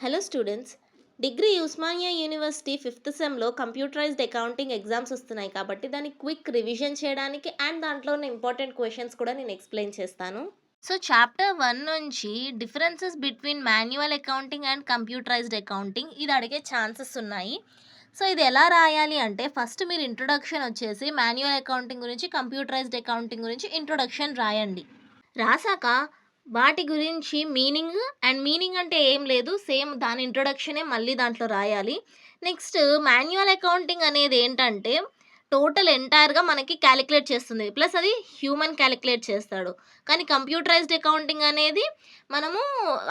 Hello students. Degree Osmania university fifth సెమ్లో computerised accounting exams వస్తున్నాయి కాబట్టి దాన్ని క్విక్ రివిజన్ చేయడానికి అండ్ దాంట్లో ఉన్న ఇంపార్టెంట్ క్వశ్చన్స్ కూడా నేను ఎక్స్ప్లెయిన్ చేస్తాను. సో చాప్టర్ 1 నుంచి differences between manual accounting and computerized accounting ఇది అడిగే ఛాన్సెస్ ఉన్నాయి. సో ఇది ఎలా రాయాలి అంటే ఫస్ట్ మీరు ఇంట్రొడక్షన్ వచ్చేసి మాన్యువల్ అకౌంటింగ్ గురించి, కంప్యూటరైజ్డ్ అకౌంటింగ్ గురించి ఇంట్రొడక్షన్ రాయండి. రాసాక వాటి గురించి మీనింగ్ అంటే ఏం లేదు. సేమ్ దాని ఇంట్రొడక్షనే మళ్ళీ దాంట్లో రాయాలి. నెక్స్ట్ మాన్యువల్ అకౌంటింగ్ అనేది ఏంటంటే టోటల్ ఎంటైర్‌గా మనకి కాలిక్యులేట్ చేస్తుంది. ప్లస్ అది హ్యూమన్ కాలిక్యులేట్ చేస్తాడు. కానీ కంప్యూటరైజ్డ్ అకౌంటింగ్ అనేది మనము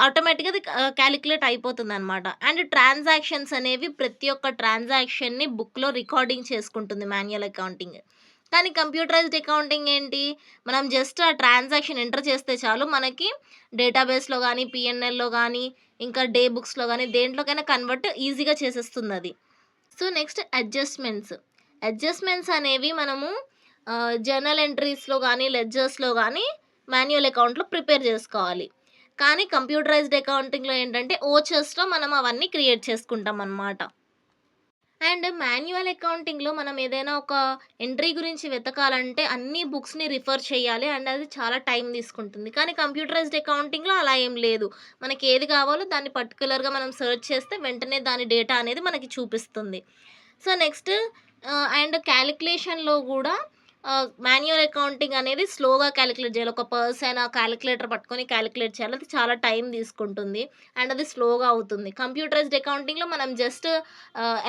ఆటోమేటిక్‌గా అది కాలిక్యులేట్ అయిపోతుందనమాట. అండ్ ట్రాన్సాక్షన్స్ అనేవి ప్రతి ఒక్క ట్రాన్సాక్షన్‌ని బుక్‌లో రికార్డింగ్ చేసుకుంటుంది మాన్యువల్ అకౌంటింగ్. కానీ కంప్యూటరైజ్డ్ అకౌంటింగ్ ఏంటి? మనం జస్ట్ ఆ ట్రాన్సాక్షన్ ఎంటర్ చేస్తే చాలు మనకి డేటాబేస్‌లో గానీ, పీఎన్ఎల్‌లో గానీ, ఇంకా డే బుక్స్‌లో గానీ దేంట్లోకైనా కన్వర్ట్ ఈజీగా చేసేస్తుందది. So, next adjustments. అడ్జస్ట్‌మెంట్స్ అనేవి మనము జర్నల్ ఎంట్రీస్‌లో గానీ, లెడ్జర్స్‌లో గానీ మాన్యువల్ అకౌంట్‌లో ప్రిపేర్ జేసుకోవాలి. కానీ కంప్యూటరైజ్డ్ అకౌంటింగ్‌లో ఏంటంటే ఓచర్స్‌లో మనం అవన్నీ క్రియేట్ చేసుకుంటామనమాట. అండ్ మాన్యువల్ అకౌంటింగ్‌లో మనం ఏదైనా ఒక ఎంట్రీ గురించి వెతకాలంటే అన్ని బుక్స్‌ని రిఫర్ చేయాలి. అండ్ అది చాలా టైం తీసుకుంటుంది. కానీ కంప్యూటరైజ్డ్ అకౌంటింగ్‌లో అలా ఏం లేదు. మనకి ఏది కావాలో దాన్ని పర్టిక్యులర్‌గా మనం సెర్చ్ చేస్తే వెంటనే దాని డేటా అనేది మనకి చూపిస్తుంది. సో, నెక్స్ట్ అండ్ కాలిక్యులేషన్‌లో గూడా మాన్యువల్ అకౌంటింగ్ అనేది స్లోగా కాలిక్యులేట్ చేయాలి. ఒక పర్సన్ ఆ కాలిక్యులేటర్ పట్టుకొని కాలిక్యులేట్ చేయాలి. అది చాలా టైం తీసుకుంటుంది. అండ్ అది స్లోగా అవుతుంది. కంప్యూటరైజ్డ్ అకౌంటింగ్‌లో మనం జస్ట్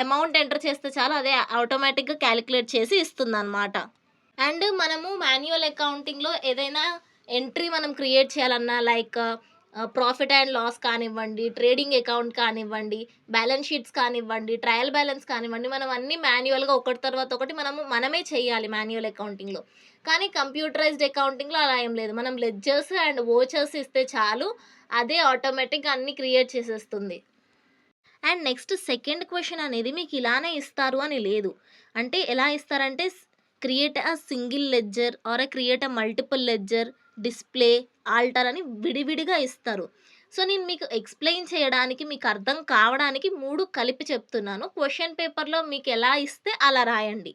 అమౌంట్ ఎంటర్ చేస్తే చాలు అదే ఆటోమేటిక్‌గా కాలిక్యులేట్ చేసి ఇస్తుందనమాట. అండ్ మనము మాన్యువల్ అకౌంటింగ్‌లో ఏదైనా ఎంట్రీ మనం క్రియేట్ చేయాలన్నా లైక్ ప్రాఫిట్ అండ్ లాస్ కానివ్వండి, ట్రేడింగ్ అకౌంట్ కానివ్వండి, బ్యాలెన్స్ షీట్స్ కానివ్వండి, ట్రయల్ బ్యాలెన్స్ కానివ్వండి, మనం అన్నీ మాన్యువల్‌గా ఒకటి తర్వాత ఒకటి మనమే చేయాలి మాన్యువల్ అకౌంటింగ్‌లో. కానీ కంప్యూటరైజ్డ్ అకౌంటింగ్‌లో అలా ఏం లేదు. మనం లెడ్జర్స్ అండ్ వోచర్స్ ఇస్తే చాలు అదే ఆటోమేటిక్‌గా అన్నీ క్రియేట్ చేసేస్తుంది. అండ్ నెక్స్ట్ సెకండ్ క్వెషన్ అనేది మీకు ఇలానే ఇస్తారు అని లేదు. అంటే ఎలా ఇస్తారంటే create a single ledger or create a multiple ledger, display, alter అని విడివిడిగా ఇస్తారు. సో, నేను మీకు ఎక్స్‌ప్లెయిన్ చేయడానికి, మీకు అర్థం కావడానికి 3 కలిపి చెప్తున్నాను. క్వెషన్ పేపర్‌లో మీకు ఎలా ఇస్తే అలా రాయండి.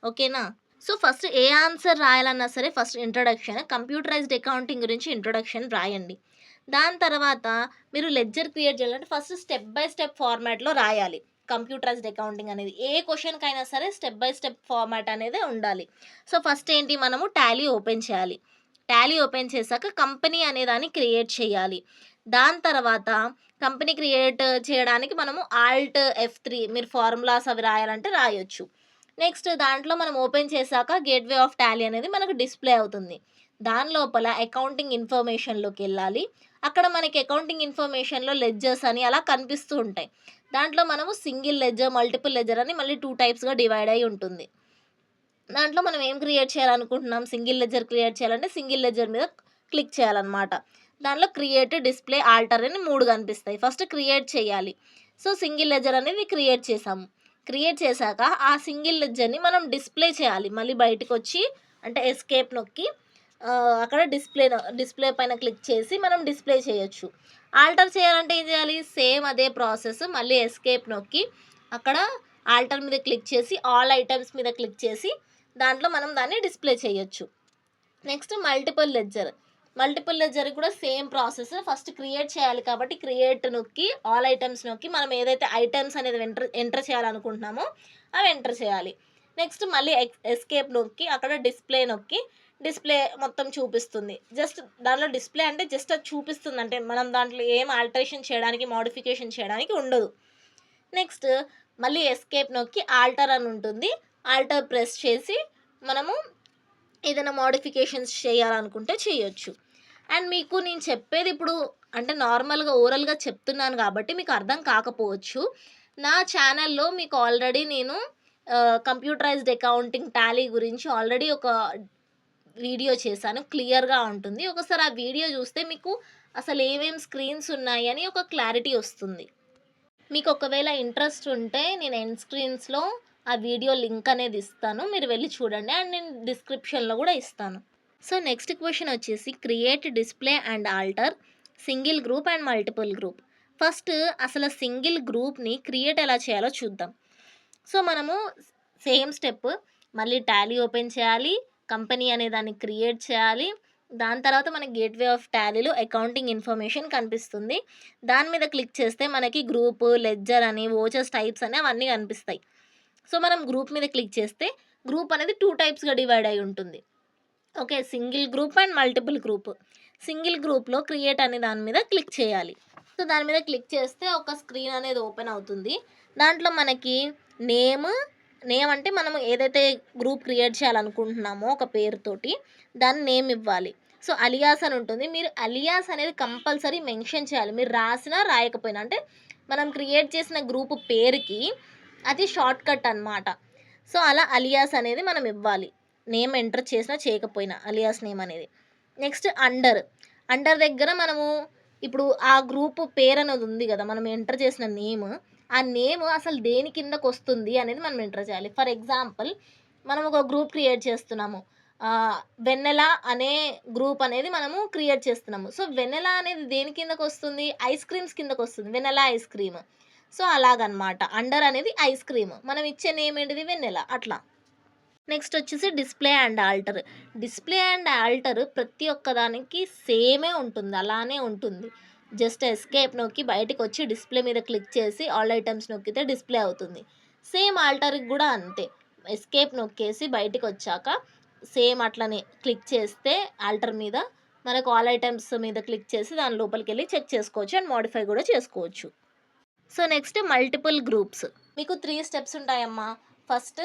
ఓకేనా? సో, ఫస్ట్ ఏ ఆన్సర్ రాయాలన్నా సరే ఫస్ట్ ఇంట్రొడక్షన్. కంప్యూటరైజ్డ్ అకౌంటింగ్ గురించి ఇంట్రొడక్షన్ రాయండి. దాని తర్వాత మీరు లెడ్జర్ క్రియేట్ చేయాలంటే ఫస్ట్ స్టెప్ బై స్టెప్ ఫార్మాట్‌లో రాయాలి. కంప్యూటరైజ్డ్ అకౌంటింగ్ అనేది. ఏ క్వెషన్‌కైనా సరే స్టెప్ బై స్టెప్ ఫార్మాట్ అనేదే ఉండాలి. సో, ఫస్ట్ ఏంటి మనము టాలీ ఓపెన్ చేయాలి. టాలీ ఓపెన్ చేశాక కంపెనీ అనేదాన్ని క్రియేట్ చేయాలి. దాని తర్వాత కంపెనీ క్రియేట్ చేయడానికి మనము ఆల్ట్ F3 మీరు ఫార్ములాస్ అవి రాయాలంటే రాయొచ్చు. నెక్స్ట్ దాంట్లో మనం ఓపెన్ చేశాక గేట్‌వే ఆఫ్ టాలీ అనేది మనకు డిస్‌ప్లే అవుతుంది. దాని లోపల అకౌంటింగ్ ఇన్ఫర్మేషన్‌లోకెళ్ళాలి. అక్కడ మనకి అకౌంటింగ్ ఇన్ఫర్మేషన్‌లో లెడ్జర్స్ అని అలా కనిపిస్తూ ఉంటాయి. దాంట్లో మనము సింగిల్ లెడ్జర్, మల్టిపుల్ లెడ్జర్ అని మళ్ళీ 2 టైప్స్‌గా డివైడ్ అయ్యి ఉంటుంది. దాంట్లో మనం ఏం క్రియేట్ చేయాలనుకుంటున్నాం, సింగిల్ లెడ్జర్ క్రియేట్ చేయాలంటే సింగిల్ లెడ్జర్ మీద క్లిక్ చేయాలన్నమాట. దానిలో క్రియేట్, డిస్‌ప్లే, ఆల్టర్ అని 3 కనిపిస్తాయి. ఫస్ట్ క్రియేట్ చేయాలి. సో, సింగిల్ లెడ్జర్ అనేది క్రియేట్ చేసాము. క్రియేట్ చేశాక ఆ సింగిల్ లెడ్జర్‌ని మనం డిస్‌ప్లే చేయాలి. మళ్ళీ బయటికొచ్చి అంటే ఎస్కేప్ నొక్కి అక్కడ డిస్‌ప్లే పైన క్లిక్ చేసి మనం డిస్‌ప్లే చేయొచ్చు. ఆల్టర్ చేయాలంటే ఏం చేయాలి? సేమ్ అదే ప్రాసెస్. మళ్ళీ ఎస్కేప్ నొక్కి అక్కడ ఆల్టర్ మీద క్లిక్ చేసి ఆల్ ఐటెమ్స్ మీద క్లిక్ చేసి దాంట్లో మనం దాన్ని డిస్‌ప్లే చేయొచ్చు. Next multiple ledger. Multiple ledger కూడా సేమ్ ప్రాసెస్. ఫస్ట్ క్రియేట్ చేయాలి కాబట్టి క్రియేట్ నొక్కి ఆల్ ఐటెమ్స్ నొక్కి మనం ఏదైతే ఐటెమ్స్ అనేది ఎంటర్ చేయాలనుకుంటున్నామో అవి ఎంటర్ చేయాలి. నెక్స్ట్ మళ్ళీ ఎస్కేప్ నొక్కి అక్కడ డిస్‌ప్లే నొక్కి డిస్‌ప్లే మొత్తం చూపిస్తుంది. జస్ట్ దానిలో డిస్‌ప్లే అంటే జస్ట్ అది చూపిస్తుంది. అంటే మనం దాంట్లో ఏం ఆల్టరేషన్ చేయడానికి, మోడిఫికేషన్ చేయడానికి ఉండదు. నెక్స్ట్ మళ్ళీ ఎస్కేప్ నొక్కి ఆల్టర్ అని ఉంటుంది. ఆల్టర్ ప్రెస్ చేసి మనము ఏదైనా మోడిఫికేషన్స్ చేయాలనుకుంటే చేయొచ్చు. అండ్ మీకు నేను చెప్పేది ఇప్పుడు అంటే నార్మల్‌గా ఓరల్‌గా చెప్తున్నాను కాబట్టి మీకు అర్థం కాకపోవచ్చు. నా ఛానల్‌లో మీకు ఆల్రెడీ నేను కంప్యూటరైజ్డ్ అకౌంటింగ్ టాలీ గురించి ఆల్రెడీ ఒక వీడియో చేశాను. క్లియర్‌గా ఉంటుంది. ఒకసారి ఆ వీడియో చూస్తే మీకు అసలు ఏమేం స్క్రీన్స్ ఉన్నాయని ఒక క్లారిటీ వస్తుంది. మీకు ఒకవేళ ఇంట్రెస్ట్ ఉంటే నేను ఎండ్ స్క్రీన్స్‌లో ఆ వీడియో లింక్ అనేది ఇస్తాను. మీరు వెళ్లి చూడండి. అండ్ నేను డిస్క్రిప్షన్‌లో కూడా ఇస్తాను. సో, నెక్స్ట్ క్వెషన్ వచ్చేసి create, display and alter single group and multiple group. First అసలు సింగిల్ గ్రూప్‌ని క్రియేట్ ఎలా చేయాలో చూద్దాం. సో, మనము సేమ్ స్టెప్ మళ్ళీ టాలీ ఓపెన్ చేయాలి. కంపెనీ అనే దాన్ని క్రియేట్ చేయాలి. దాని తర్వాత మనకి గేట్‌వే ఆఫ్ టాలీలో అకౌంటింగ్ ఇన్ఫర్మేషన్ కనిపిస్తుంది. దాని మీద క్లిక్ చేస్తే మనకి గ్రూప్, లెడ్జర్ అని, వోచర్స్ టైప్స్ అని అవన్నీ కనిపిస్తాయి. సో, మనం గ్రూప్ మీద క్లిక్ చేస్తే గ్రూప్ అనేది 2 టైప్స్‌గా డివైడ్ అయ్యి ఉంటుంది. Okay. Single group and multiple group. Single గ్రూప్‌లో క్రియేట్ అనే దాని మీద క్లిక్ చేయాలి. సో, దాని మీద క్లిక్ చేస్తే ఒక స్క్రీన్ అనేది ఓపెన్ అవుతుంది. దాంట్లో మనకి నేమ్, నేమ్ అంటే మనం ఏదైతే గ్రూప్ క్రియేట్ చేయాలనుకుంటున్నామో ఒక పేరుతోటి దాని నేమ్ ఇవ్వాలి. సో, అలియాస్ అని ఉంటుంది. మీరు అలియాస్ అనేది కంపల్సరీ మెన్షన్ చేయాలి. మీరు రాసినా, రాయకపోయినా. అంటే మనం క్రియేట్ చేసిన గ్రూప్ పేరుకి అది షార్ట్‌కట్ అనమాట. సో, అలా అలియాస్ అనేది మనం ఇవ్వాలి. నేమ్ ఎంటర్ చేసినా, చేయకపోయినా అలియాస్ నేమ్ అనేది. Next under. అండర్ దగ్గర మనము ఇప్పుడు ఆ గ్రూప్ పేరనేది ఉంది గదా! మనం ఎంటర్ చేసిన నేమ్, ఆ నేమ్ అసలు దేని కిందకొస్తుంది అనేది మనం ఎంటర్ చేయాలి. ఫర్ ఎగ్జాంపుల్ మనం ఒక గ్రూప్ క్రియేట్ చేస్తున్నాము. వెన్నెల అనే గ్రూప్ అనేది మనము క్రియేట్ చేస్తున్నాము. సో, వెన్నెల అనేది దేని కిందకొస్తుంది? ఐస్ క్రీమ్స్ కిందకొస్తుంది. Vennela ice cream. సో, అలాగనమాట. అండర్ అనేది ఐస్ క్రీమ్. మనం ఇచ్చే నేమ్ ఏంటిది? వెన్నెల అట్లా. నెక్స్ట్ వచ్చేసి display and alter. Display and alter ప్రతి ఒక్కదానికి సేమే ఉంటుంది. అలానే ఉంటుంది. జస్ట్ ఎస్కేప్ నొక్కి బయటికొచ్చి డిస్‌ప్లే మీద క్లిక్ చేసి ఆల్ ఐటెమ్స్ నొక్కితే డిస్‌ప్లే అవుతుంది. సేమ్ ఆల్టర్‌కి గూడా అంతే. ఎస్కేప్ నొక్కేసి బయటికొచ్చాక సేమ్ అట్లనే క్లిక్ చేస్తే ఆల్టర్ మీద మనకు ఆల్ ఐటెమ్స్ మీద క్లిక్ చేసి దాని లోపలికెళ్ళి చెక్ చేసుకోవచ్చు అండ్ మోడిఫై గూడా చేసుకోవచ్చు. So, next multiple groups. మీకు 3 స్టెప్స్ ఉంటాయమ్మా. ఫస్ట్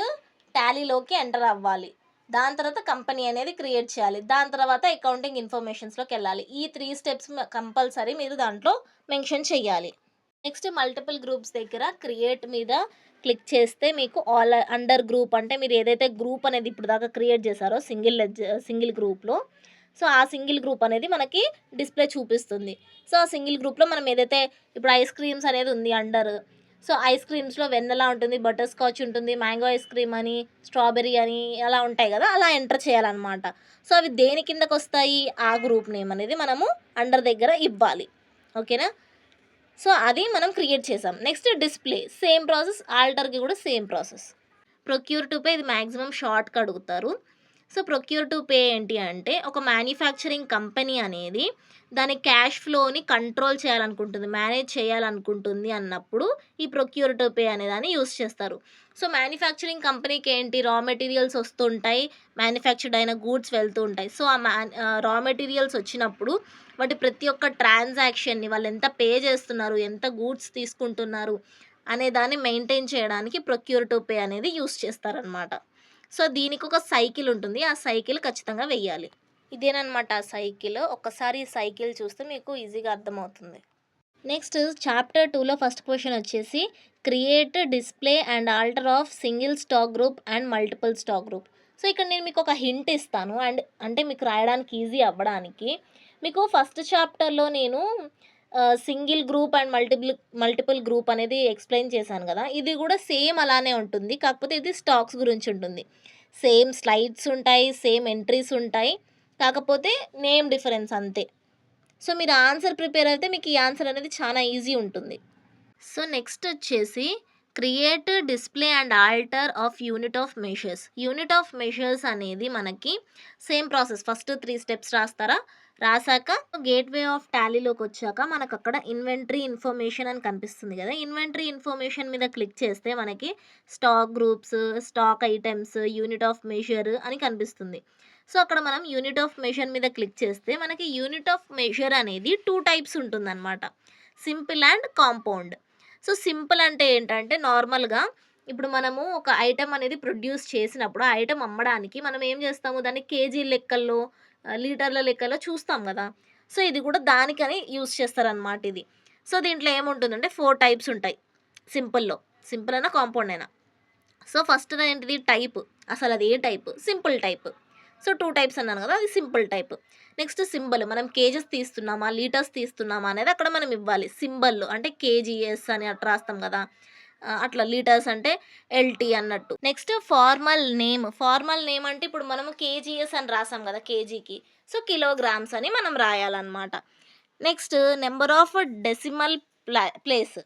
టాలీలోకి ఎంటర్ అవ్వాలి. దాని తర్వాత కంపెనీ అనేది క్రియేట్ చేయాలి. దాని తర్వాత అకౌంటింగ్ ఇన్ఫర్మేషన్స్‌లోకెళ్ళాలి. ఈ 3 స్టెప్స్ కంపల్సరీ మీరు దాంట్లో మెన్షన్ చెయ్యాలి. నెక్స్ట్ మల్టిపుల్ గ్రూప్స్ దగ్గర క్రియేట్ మీద క్లిక్ చేస్తే మీకు ఆల్ అండర్ గ్రూప్ అంటే మీరు ఏదైతే గ్రూప్ అనేది ఇప్పటిదాకా క్రియేట్ చేశారో సింగిల్ గ్రూప్‌లో, సో, ఆ సింగిల్ గ్రూప్ అనేది మనకి డిస్‌ప్లే చూపిస్తుంది. సో, ఆ సింగిల్ గ్రూప్‌లో మనం ఏదైతే ఇప్పుడు ఐస్ క్రీమ్స్ అనేది ఉంది అండర్. సో, ఐస్ క్రీమ్స్‌లో వెన్నెలా ఉంటుంది, బటర్ స్కాచ్ ఉంటుంది, మ్యాంగో ఐస్ క్రీమ్ అని, స్ట్రాబెర్రీ అని అలా ఉంటాయి గదా! అలా ఎంటర్ చేయాలనమాట. సో, అవి దేని కిందకొస్తాయి? ఆ గ్రూప్ నేమ్ అనేది మనము అండర్ దగ్గర ఇవ్వాలి. ఓకేనా? సో, అది మనం క్రియేట్ చేసాం. Next display same process. ఆల్టర్‌కి గూడా same process. Procure to pay ఇది మాక్సిమం షార్ట్‌కి అడుగుతారు. సో, ప్రొక్యూర్ టు పే ఏంటి అంటే ఒక మ్యానుఫ్యాక్చరింగ్ కంపెనీ అనేది దాని క్యాష్ ఫ్లోని కంట్రోల్ చేయాలనుకుంటుంది, మేనేజ్ చేయాలనుకుంటుంది అన్నప్పుడు ఈ ప్రొక్యూర్ టు పే అనేదాన్ని యూజ్ చేస్తారు. సో, మ్యానుఫ్యాక్చరింగ్ కంపెనీకి ఏంటి రా మెటీరియల్స్ వస్తుంటాయి, మ్యానుఫ్యాక్చర్డ్ అయిన గూడ్స్ వెళ్తూ ఉంటాయి. సో, రా మెటీరియల్స్ వచ్చినప్పుడు వాటి ప్రతి ఒక్క ట్రాన్సాక్షన్‌ని వాళ్ళు ఎంత పే చేస్తున్నారు, ఎంత గూడ్స్ తీసుకుంటున్నారు అనే దాన్ని మెయింటైన్ చేయడానికి ప్రొక్యూర్ టు పే అనేది యూజ్ చేస్తారనమాట. సో, దీనికొక సైకిల్ ఉంటుంది. ఆ సైకిల్ ఖచ్చితంగా వెయ్యాలి. ఇదేననమాట ఆ సైకిల్. ఒక్కసారి ఈ సైకిల్ చూస్తే మీకు ఈజీగా అర్థమవుతుంది. నెక్స్ట్ చాప్టర్ 2లో ఫస్ట్ క్వెషన్ వచ్చేసి create, display and alter of single stock group and multiple stock group. So, ఇక్కడ నేను మీకు ఒక హింట్ ఇస్తాను. అంటే మీకు రాయడానికి ఈజీ అవ్వడానికి. మీకు ఫస్ట్ చాప్టర్‌లో నేను single group and multiple group అనేది ఎక్స్‌ప్లెయిన్ చేశాను గదా! ఇది గూడా సేమ్ అలానే ఉంటుంది. కాకపోతే ఇది స్టాక్స్ గురించి ఉంటుంది. సేమ్ స్లైడ్స్ ఉంటాయి, సేమ్ ఎంట్రీస్ ఉంటాయి. కాకపోతే నేమ్ డిఫరెన్స్ అంతే. సో, మీరు ఆన్సర్ ప్రిపేర్ అయితే మీకు ఈ ఆన్సర్ అనేది చాలా ఈజీ ఉంటుంది. సో, నెక్స్ట్ వచ్చేసి create, display and alter of unit of measures. Unit of measures అనేది మనకి సేమ్ ప్రాసెస్. ఫస్ట్ 3 స్టెప్స్ రాస్తారా? రాసాక గేట్‌వే ఆఫ్ టాలీలోకొచ్చాక మనకక్కడ ఇన్వెంటరీ ఇన్ఫర్మేషన్ అని కనిపిస్తుంది గదా! ఇన్వెంటరీ ఇన్ఫర్మేషన్ మీద క్లిక్ చేస్తే మనకి stock groups, stock items, unit of measure అని కనిపిస్తుంది. సో, అక్కడ మనం యూనిట్ ఆఫ్ మెజర్ మీద క్లిక్ చేస్తే మనకి యూనిట్ ఆఫ్ మెజర్ అనేది 2 టైప్స్ ఉంటుందనమాట. Simple and compound. So, simple అంటే ఏంటంటే నార్మల్‌గా ఇప్పుడు మనము ఒక ఐటెమ్ అనేది ప్రొడ్యూస్ చేసినప్పుడు, ఆ ఐటెమ్ అమ్మడానికి మనం ఏం చేస్తాము దాన్ని కేజీ లెక్కల్లో, లీటర్ల లెక్కలో చూస్తాం గదా! సో, ఇది కూడా దానికని యూజ్ చేస్తారనమాట ఇది. సో, దీంట్లో ఏముంటుందంటే 4 టైప్స్ ఉంటాయి సింపుల్‌లో. సింపుల్ అయినా, కాంపౌండ్ అయినా. సో, ఫస్ట్‌ది ఏంటిది టైప్. అసలది ఏ type? Simple type. So, 2 types అన్నాను గదా! అది సింపుల్ టైప్. Next symbol. మనం కేజెస్ తీస్తున్నామా? లీటర్స్ తీస్తున్నామా? అనేది అక్కడ మనం ఇవ్వాలి. సింబల్ అంటే కేజీఎస్ అని అట్లా రాస్తాం గదా! అట్లా లీటర్స్ అంటే ఎల్‌టీ అన్నట్టు. Next formal name. Formal name అంటే ఇప్పుడు మనము కేజీఎస్ అని రాసాం గదా! కేజీకి. సో, కిలోగ్రామ్స్ అని మనం రాయాలన్నమాట. Next number of decimal place.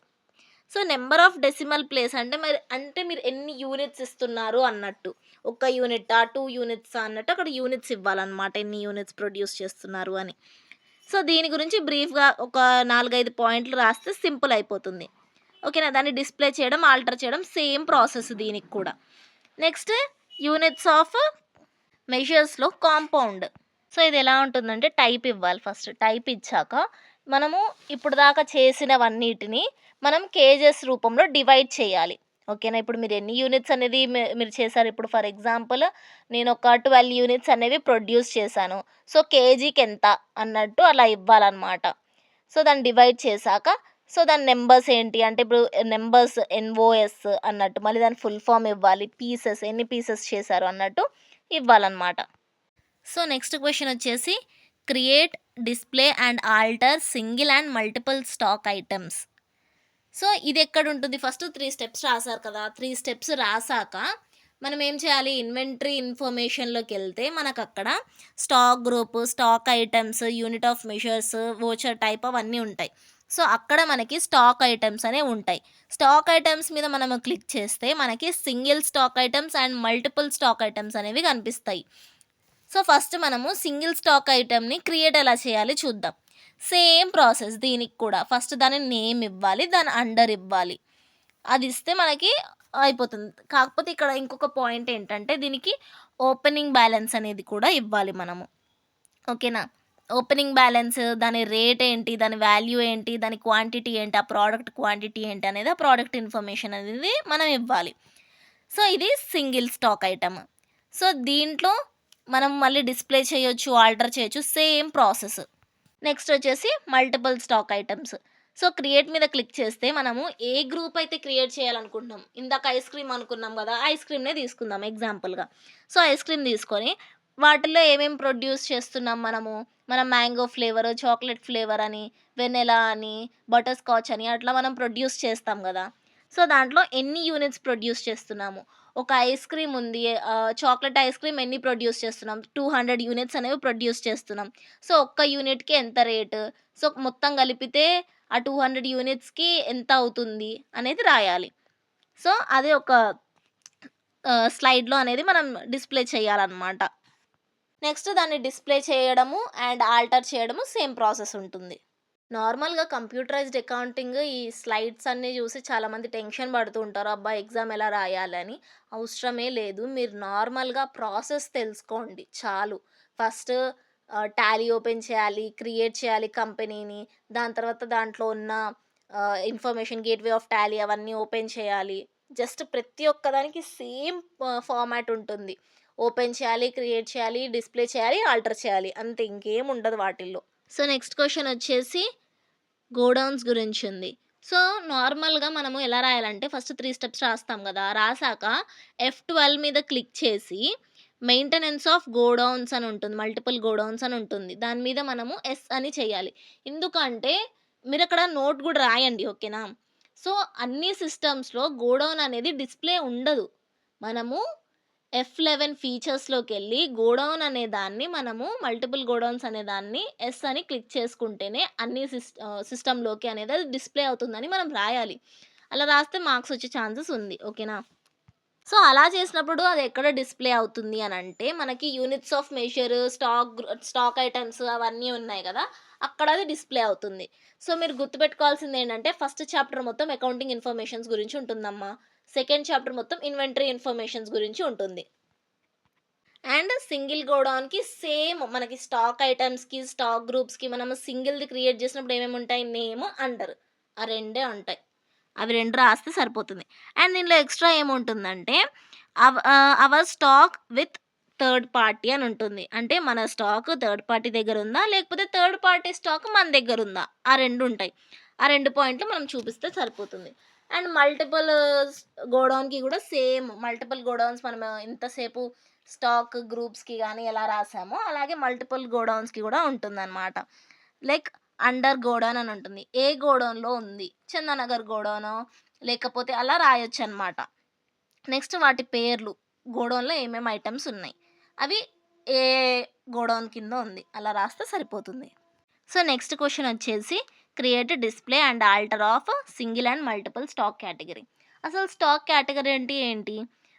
So, number of decimal place అంటే మీరు ఎన్ని యూనిట్స్ ఇస్తున్నారు అన్నట్టు. 1 యూనిట్టా? 2 యూనిట్సా? అన్నట్టు అక్కడ యూనిట్స్ ఇవ్వాలన్నమాట. ఎన్ని యూనిట్స్ ప్రొడ్యూస్ చేస్తున్నారు అని. సో, దీని గురించి బ్రీఫ్‌గా ఒక 4, 5 పాయింట్లు రాస్తే సింపుల్ అయిపోతుంది. ఓకేనా? దాన్ని డిస్‌ప్లే చేయడం, ఆల్టర్ చేయడం సేమ్ ప్రాసెస్ దీనికి కూడా. నెక్స్ట్ యూనిట్స్ ఆఫ్ మెజర్స్‌లో కాంపౌండ్. సో, ఇది ఎలా ఉంటుందంటే టైప్ ఇవ్వాలి ఫస్ట్. టైప్ ఇచ్చాక మనము ఇప్పుడు దాకా చేసినవన్నిటిని మనం కేజెస్ రూపంలో డివైడ్ చేయాలి. ఓకేనా? ఇప్పుడు మీరు ఎన్ని యూనిట్స్ అనేది మీరు చేశారు. ఇప్పుడు ఫర్ ఎగ్జాంపుల్ నేను ఒక 12 యూనిట్స్ అనేవి ప్రొడ్యూస్ చేశాను. సో, కేజీకెంత అన్నట్టు అలా ఇవ్వాలనమాట. సో, దాన్ని డివైడ్ చేశాక దాని నంబర్స్ ఏంటి అంటే ఇప్పుడు నంబర్స్ ఎన్ఓఎస్ అన్నట్టు మళ్ళీ దాని ఫుల్ ఫార్మ్ ఇవ్వాలి. పీసెస్ ఎన్ని పీసెస్ చేశారు అన్నట్టు ఇవ్వాలనమాట. సో, నెక్స్ట్ క్వెషన్ వచ్చేసి create, display and alter single and multiple stock items. So, ఇదెక్కడుంటుంది? ఫస్ట్ 3 స్టెప్స్ రాసారు కదా! 3 స్టెప్స్ రాసాక మనం ఏం చేయాలి? ఇన్వెంటరీ ఇన్ఫర్మేషన్‌లోకెళ్తే మనకక్కడ stock group, stock items, unit of measures, voucher type అవన్నీ ఉంటాయి. సో, అక్కడ మనకి స్టాక్ ఐటెమ్స్ అనేవి ఉంటాయి. స్టాక్ ఐటెమ్స్ మీద మనము క్లిక్ చేస్తే మనకి single stock items and multiple stock items అనేవి కనిపిస్తాయి. సో, ఫస్ట్ మనము సింగిల్ స్టాక్ ఐటెమ్‌ని క్రియేట్ ఎలా చేయాలి చూద్దాం. సేమ్ ప్రాసెస్ దీనికి కూడా. ఫస్ట్ దాని నేమ్ ఇవ్వాలి. దాని అండర్ ఇవ్వాలి. అది ఇస్తే మనకి అయిపోతుంది. కాకపోతే ఇక్కడ ఇంకొక పాయింట్ ఏంటంటే దీనికి ఓపెనింగ్ బ్యాలెన్స్ అనేది కూడా ఇవ్వాలి మనము. ఓకేనా? ఓపెనింగ్ బ్యాలెన్స్, దాని రేట్ ఏంటి, దాని వాల్యూ ఏంటి, దాని క్వాంటిటీ ఏంటి, ఆ ప్రోడక్ట్ క్వాంటిటీ ఏంటి అనేది ఆ ప్రోడక్ట్ ఇన్ఫర్మేషన్ అనేది మనం ఇవ్వాలి. సో, ఇది సింగిల్ స్టాక్ ఐటమ్. సో, దీంట్లో మనం మళ్ళీ డిస్‌ప్లే చేయొచ్చు, ఆల్టర్ చేయొచ్చు. Same process. నెక్స్ట్ వచ్చేసి multiple stock items. So, create మీద క్లిక్ చేస్తే మనము ఏ గ్రూప్ అయితే క్రియేట్ చేయాలనుకుంటున్నాం. ఇందాక ఐస్ క్రీమ్ అనుకున్నాం గదా! ఐస్ క్రీమ్‌నే తీసుకుందాం ఎగ్జాంపుల్‌గా. సో, ఐస్ క్రీమ్ తీసుకొని వాటిల్లో ఏమేమి ప్రొడ్యూస్ చేస్తున్నాం మనము. మనం మ్యాంగో ఫ్లేవర్, చాక్లేట్ ఫ్లేవర్ అని, వెనిలా అని, బటర్ స్కాచ్ అని అట్లా మనం ప్రొడ్యూస్ చేస్తాం గదా! సో, దాంట్లో ఎన్ని యూనిట్స్ ప్రొడ్యూస్ చేస్తున్నాము. ఒక ఐస్ క్రీమ్ ఉంది. చాక్లేట్ ఐస్ క్రీమ్ ఎన్ని ప్రొడ్యూస్ చేస్తున్నాం. 200 యూనిట్స్ అనేవి ప్రొడ్యూస్ చేస్తున్నాం. సో, ఒక్క యూనిట్‌కి ఎంత రేటు. సో, మొత్తం కలిపితే ఆ 200 యూనిట్స్‌కి ఎంత అవుతుంది అనేది రాయాలి. సో, అది ఒక స్లైడ్‌లో అనేది మనం డిస్‌ప్లే చేయాలనమాట. నెక్స్ట్ దాన్ని డిస్‌ప్లే చేయడము అండ్ ఆల్టర్ చేయడము సేమ్ ప్రాసెస్ ఉంటుంది. నార్మల్‌గా కంప్యూటరైజ్డ్ అకౌంటింగ్ ఈ స్లైడ్స్ అన్నీ చూసి చాలామంది టెన్షన్ పడుతూ ఉంటారు. అబ్బా! ఎగ్జామ్ ఎలా రాయాలని. అవసరమే లేదు. మీరు నార్మల్‌గా ప్రాసెస్ తెలుసుకోండి చాలు. ఫస్ట్ టాలీ ఓపెన్ చేయాలి, క్రియేట్ చేయాలి కంపెనీని. దాని తర్వాత దాంట్లో ఉన్న ఇన్ఫర్మేషన్ గేట్‌వే ఆఫ్ టాలీ అవన్నీ ఓపెన్ చేయాలి. జస్ట్ ప్రతి ఒక్కదానికి సేమ్ ఫార్మాట్ ఉంటుంది. ఓపెన్ చేయాలి, క్రియేట్ చేయాలి, డిస్‌ప్లే చేయాలి, ఆల్టర్ చేయాలి. అంతే ఇంకేం ఉండదు వాటిల్లో. సో, నెక్స్ట్ క్వెషన్ వచ్చేసి గోడౌన్స్ గురించుంది. సో, నార్మల్‌గా మనము ఎలా రాయాలంటే ఫస్ట్ 3 స్టెప్స్ రాస్తాం గదా! రాసాక F12 మీద క్లిక్ చేసి మెయింటెనెన్స్ ఆఫ్ గోడౌన్స్ అని ఉంటుంది. మల్టిపుల్ గోడౌన్స్ అని ఉంటుంది. దాని మీద మనము ఎస్ అని చేయాలి. ఎందుకంటే మీరక్కడ నోట్ గూడా రాయండి. ఓకేనా? సో, అన్ని సిస్టమ్స్‌లో గోడౌన్ అనేది డిస్‌ప్లే ఉండదు. మనము F11 ఫీచర్స్‌లోకెళ్ళి గోడౌన్ అనే దాన్ని మనము మల్టిపుల్ గోడౌన్స్ అనే దాన్ని యెస్ అని క్లిక్ చేసుకుంటేనే అన్ని సిస్టమ్‌లోకి అనేది అది డిస్‌ప్లే అవుతుందని మనం రాయాలి. అలా రాస్తే మార్క్స్ వచ్చే ఛాన్సెస్ ఉంది. ఓకేనా? సో, అలా చేసినప్పుడు అది ఎక్కడ డిస్‌ప్లే అవుతుంది అనంటే మనకి units of measure, stock items అవన్నీ ఉన్నాయి గదా! అక్కడ అది డిస్‌ప్లే అవుతుంది. సో, మీరు గుర్తుపెట్టుకోవాల్సిందేంటంటే ఫస్ట్ చాప్టర్ మొత్తం అకౌంటింగ్ ఇన్ఫర్మేషన్స్ గురించి ఉంటుందమ్మా. సెకండ్ చాప్టర్ మొత్తం ఇన్వెంటరీ ఇన్ఫర్మేషన్స్ గురించి ఉంటుంది. అండ్ సింగిల్ గోడౌన్‌కి సేమ్ మనకి స్టాక్ ఐటెమ్స్‌కి, స్టాక్ గ్రూప్స్‌కి మనము సింగిల్‌ది క్రియేట్ చేసినప్పుడు ఏమేమి ఉంటాయి? Name, under. ఆ రెండే ఉంటాయి. అవి 2 రాస్తే సరిపోతుంది. అండ్ దీనిలో ఎక్స్‌ట్రా ఏముంటుందంటే our stock with third party అని ఉంటుంది. అంటే మన స్టాక్ థర్డ్ పార్టీ దగ్గర ఉందా? లేకపోతే థర్డ్ పార్టీ స్టాక్ మన దగ్గర ఉందా? ఆ 2 ఉంటాయి. ఆ 2 పాయింట్లు మనం చూపిస్తే సరిపోతుంది. అండ్ మల్టిపుల్ గోడౌన్‌కి కూడా సేమ్ మల్టిపుల్ గోడౌన్స్ మనం ఇంతసేపు స్టాక్ గ్రూప్స్‌కి గాని ఎలా రాసామో అలాగే మల్టిపుల్ గోడౌన్స్‌కి కూడా ఉంటుందన్నమాట. లైక్ అండర్ గోడౌన్ అని ఉంటుంది. ఏ గోడౌన్‌లో ఉంది. చందానగర్ గోడౌనో లేకపోతే అలా రాయొచ్చనమాట. నెక్స్ట్ వాటి పేర్లు. గోడౌన్‌లో ఏమేమి ఐటెమ్స్ ఉన్నాయి. అవి ఏ గోడౌన్ కింద ఉంది. అలా రాస్తే సరిపోతుంది. సో, నెక్స్ట్ క్వెషన్ వచ్చేసి create, display and alter of single and multiple stock category. అసలు స్టాక్ కేటగిరీ అంటే ఏంటి?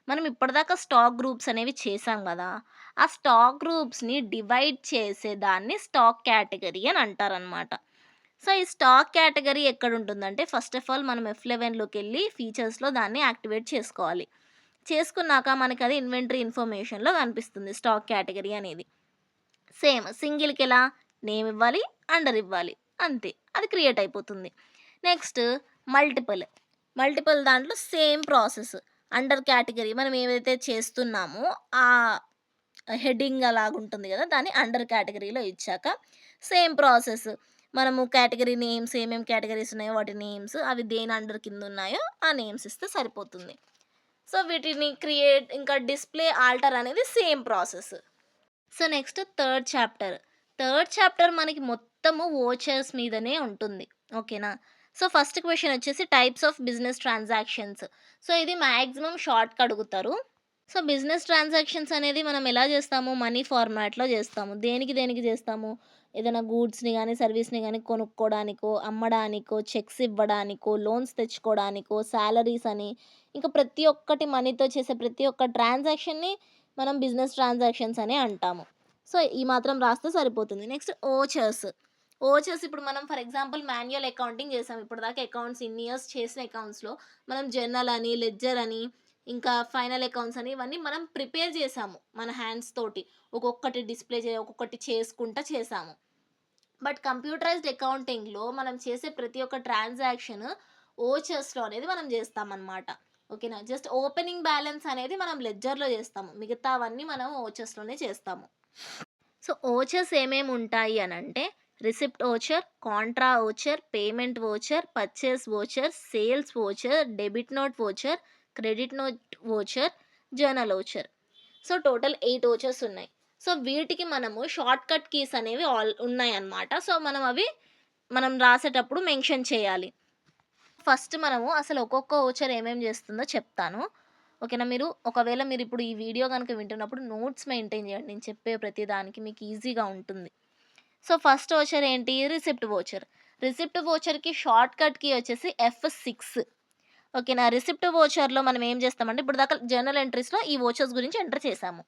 మనం ఇప్పటిదాకా స్టాక్ గ్రూప్స్ అనేవి చేసాం కదా! ఆ స్టాక్ గ్రూప్స్‌ని డివైడ్ చేసేదాన్ని స్టాక్ కేటగిరీ అని అంటారనమాట. సో, ఈ స్టాక్ కేటగరీ ఎక్కడుంటుందంటే, ఫస్ట్ ఆఫ్ ఆల్ మనం F11లోకెళ్ళి ఫీచర్స్‌లో దాన్ని యాక్టివేట్ చేసుకోవాలి. చేసుకున్నాక మనకది ఇన్వెంటరీ ఇన్ఫర్మేషన్‌లో కనిపిస్తుంది స్టాక్ కేటగరీ అనేది. సేమ్ సింగిల్‌కెలా నేమ్ ఇవ్వాలి, అండర్ ఇవ్వాలి. అంతే. అది క్రియేట్ అయిపోతుంది. Next multiple. మల్టిపుల్ దాంట్లో సేమ్ ప్రాసెస్. అండర్ కేటగరీ మనం ఏవైతే చేస్తున్నామో ఆ హెడ్డింగ్ అలాగుంటుంది గదా! దాన్ని అండర్ కేటగరీలో ఇచ్చాక సేమ్ ప్రాసెస్. మనము కేటగరీ నేమ్స్ ఏమేం కేటగరీస్ ఉన్నాయో వాటి నేమ్స్ అవి దేని అండర్ కిందున్నాయో ఆ నేమ్స్ ఇస్తే సరిపోతుంది. సో, వీటిని క్రియేట్ ఇంకా డిస్‌ప్లే, ఆల్టర్ అనేది same process. So, next third chapter. Third chapter మనకి మొత్తము వోచర్స్ మీదనే ఉంటుంది. ఓకేనా? సో, ఫస్ట్ క్వెషన్ వచ్చేసి types of business transactions. So, ఇది మాక్సిమం షార్ట్‌కి అడుగుతారు. సో, బిజినెస్ ట్రాన్సాక్షన్స్ అనేది మనం ఎలా చేస్తాము? మనీ ఫార్మాట్‌లో చేస్తాము. దేనికి దేనికి చేస్తాము? ఏదైనా గూడ్స్‌ని గానీ, సర్వీస్‌ని గానీ కొనుక్కోడానికో, అమ్మడానికో, చెక్స్ ఇవ్వడానికో, లోన్స్ తెచ్చుకోవడానికో, సాలరీస్ అని ఇంకా ప్రతి ఒక్కటి మనీతో చేసే ప్రతి ఒక్క ట్రాన్సాక్షన్‌ని మనం బిజినెస్ ట్రాన్సాక్షన్స్ అనే అంటాము. సో, ఈ మాత్రం రాస్తే సరిపోతుంది. Next vouchers. ఓచర్స్ ఇప్పుడు మనం ఫర్ ఎగ్జాంపుల్ మాన్యువల్ అకౌంటింగ్ చేసాం. ఇప్పటిదాకా అకౌంట్స్ ఇన్ని ఇయర్స్ చేసిన అకౌంట్స్‌లో మనం జర్నల్ అని, లెడ్జర్ అని, ఇంకా ఫైనల్ అకౌంట్స్ అని ఇవన్నీ మనం ప్రిపేర్ చేసాము. మన హ్యాండ్స్ తోటి. ఒక్కొక్కటి డిస్‌ప్లే ఒక్కొక్కటి చేసుకుంటా చేసాము. బట్ కంప్యూటరైజ్డ్ అకౌంటింగ్‌లో మనం చేసే ప్రతి ఒక్క ట్రాన్సాక్షన్ ఓచర్స్‌లో అనేది మనం చేస్తామనమాట. ఓకేనా? జస్ట్ ఓపెనింగ్ బ్యాలెన్స్ అనేది మనం లెడ్జర్‌లో చేస్తాము. మిగతావన్నీ మనం ఓచర్స్‌లోనే చేస్తాము. సో, ఓచర్స్ ఏమేమి ఉంటాయి అనంటే receipt voucher, Contra voucher, payment voucher, purchase voucher, sales voucher, debit note voucher, credit note voucher, journal voucher. So, total 8 vouchers ఉన్నాయి. సో, వీటికి మనము షార్ట్‌కట్ కీస్ అనేవి ఉన్నాయన్నమాట. సో, మనం రాసేటప్పుడు మెన్షన్ చేయాలి. ఫస్ట్ మనము అసలు ఒక్కొక్క ఓచర్ ఏమేం చేస్తుందో చెప్తాను. ఓకేనా? ఒకవేళ మీరిప్పుడు ఈ వీడియో గనుక వింటున్నప్పుడు నోట్స్ మెయింటైన్ చేయండి. నేను చెప్పే ప్రతి దానికి మీకు ఈజీగా ఉంటుంది. సో, ఫస్ట్ ఓచర్ ఏంటి? Receipt voucher. రిసిప్ట్ ఓచర్‌కి షార్ట్‌కట్ కీ వచ్చేసి F6. ఓకేనా? రిసిప్ట్ ఓచర్‌లో మనం ఏం చేస్తామంటే ఇప్పటిదాకా జర్నల్ ఎంట్రీస్‌లో ఈ ఓచర్స్ గురించి ఎంటర్ చేసాము.